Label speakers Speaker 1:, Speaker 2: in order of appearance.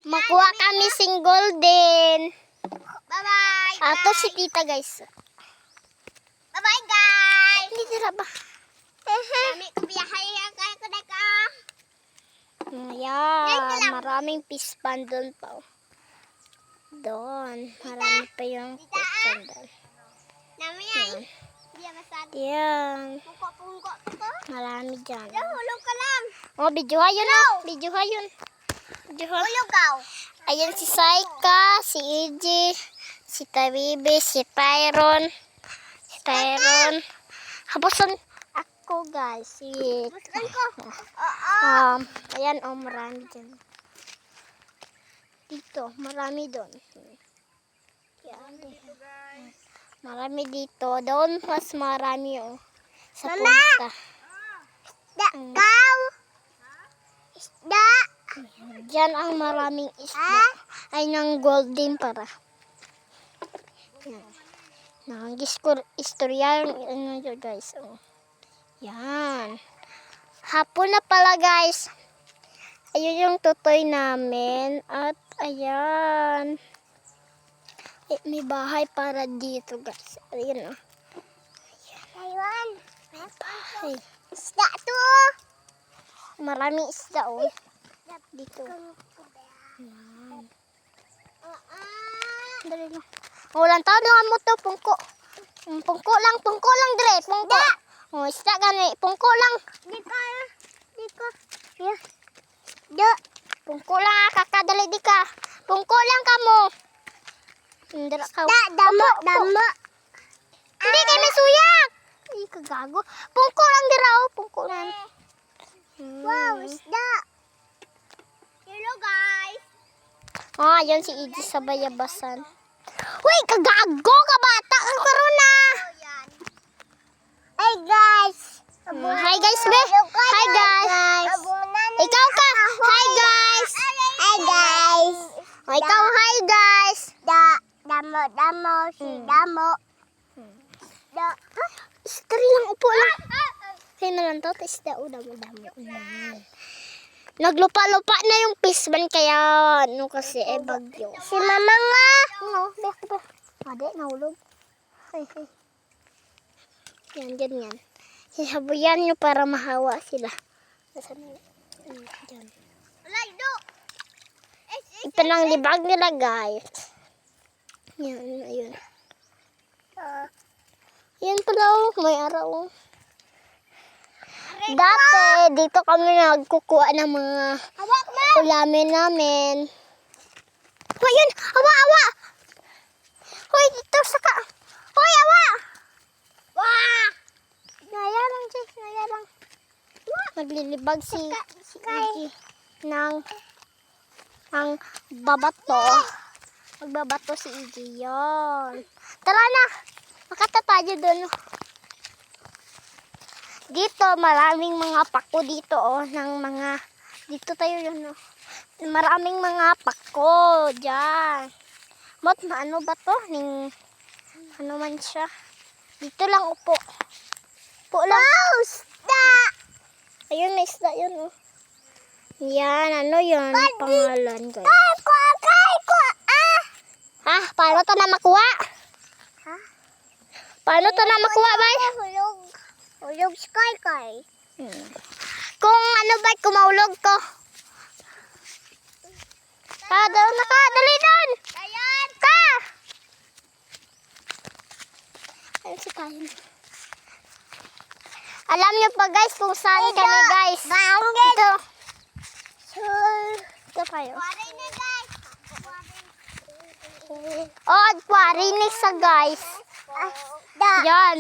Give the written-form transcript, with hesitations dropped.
Speaker 1: Makuha kami sing golden.
Speaker 2: Bye-bye.
Speaker 1: Ato si tita guys.
Speaker 2: Bye-bye guys.
Speaker 1: Hindi tira ba?
Speaker 2: Kami ko biyahay kaya ko na ka.
Speaker 1: Ayan, maraming fish pan doon pa. Doon, marami pa yung fish pan doon.
Speaker 2: Nami ay. Biya masad.
Speaker 1: Ayan,
Speaker 2: Pungko to.
Speaker 1: marami dyan.
Speaker 2: Hulog ka lang.
Speaker 1: Oh, videohan yun oh. Videohan yun. Videohan.
Speaker 2: Hulog ka.
Speaker 1: Ayan si Saika, si Iji, si Tabibi, si Tyron. Si Tyron. Habosan ako guys. Si...
Speaker 2: Buskan ko.
Speaker 1: Ayan oh, marami dyan. Dito, marami doon. Yan. Marami dito. Doon mas marami oh. Sa punta.
Speaker 2: Da, kaw. Isda.
Speaker 1: Diyan ang maraming isda. Ay, ng golden para. Yan. Istorya ano yun guys. Oh. Yan. Hapon na pala guys. Ayun yung tutoy namin. At ayan. May bahay para dito guys. Ayun oh.
Speaker 2: Ayun.
Speaker 1: May bahay.
Speaker 2: Isda to.
Speaker 1: Maraming isda oh. Dito. Yan. Dali na. Walang tao na mo to, pungko. Pungko lang dire, pungko. Oh, isda gani, pungko lang.
Speaker 2: Di ka.
Speaker 1: Yeah. Da. Pungko lang kakadali di ka. Pungko lang kamo. Indra ka.
Speaker 2: Damo.
Speaker 1: Hindi kay may suyak. Ay, kagago. Pungko lang dira oh, pungko lang.
Speaker 2: Wow, isda. Hello guys.
Speaker 1: Ah, yan si Iji sa bayabasan. Uy, kagago ka bata ka karon na.
Speaker 2: Yan. Hey guys.
Speaker 1: Hi guys, be. Hi guys. Ikaw ka. Hi guys.
Speaker 2: Hey guys.
Speaker 1: Oh, ikaw hi guys.
Speaker 2: Damo, si damo. Da.
Speaker 1: Istri lang upo lang. Kaya na lang to, isda o damo. Naglupa-lupa na yung pisban kaya ano kasi bagyo.
Speaker 2: Si mama nga.
Speaker 1: No, bek ba? Ade, nahulog. Hay. Yan. Hihabuyan nyo para mahawa sila. Nasaan na yun? Dyan.
Speaker 2: Laido.
Speaker 1: Ito lang libag nila guys. Yan, ayun. Yan pala oh, may araw oh. Dati, dito kami nagkukuha ng mga ulamin namin. Hoy, yun! Awa! Hoy, dito saka! Hoy, awa!
Speaker 2: Wah!
Speaker 1: Naya lang, Jay. Naya lang. Naglilibag si Iji ng babato. Magbabato si Iji. Yun. Tara na! Makata tayo doon. Dito, maraming mga pako dito, oh, ng mga, dito tayo yun, oh. Maraming mga pako, dyan. Mot, ano ba to? Ano man siya. Dito lang, upo. Upo lang.
Speaker 2: Wow, isda!
Speaker 1: Ayun, may isda yun, oh. Yan, ano yun? Pangalan, guys.
Speaker 2: Kay ko,
Speaker 1: Ha? Paano to na makuha?
Speaker 2: Ha?
Speaker 1: Paano to na makuha, bay?
Speaker 2: Hulog kay.
Speaker 1: Kung ano ba, kumahulog ko. Doon na ka, dali doon.
Speaker 2: Ayan.
Speaker 1: Ka! Ayun si tayo. Alam niyo pa guys kung saan kami guys. Ito. Ito kayo.
Speaker 2: Waray na guys.
Speaker 1: Oh, parinig sa guys. Yan.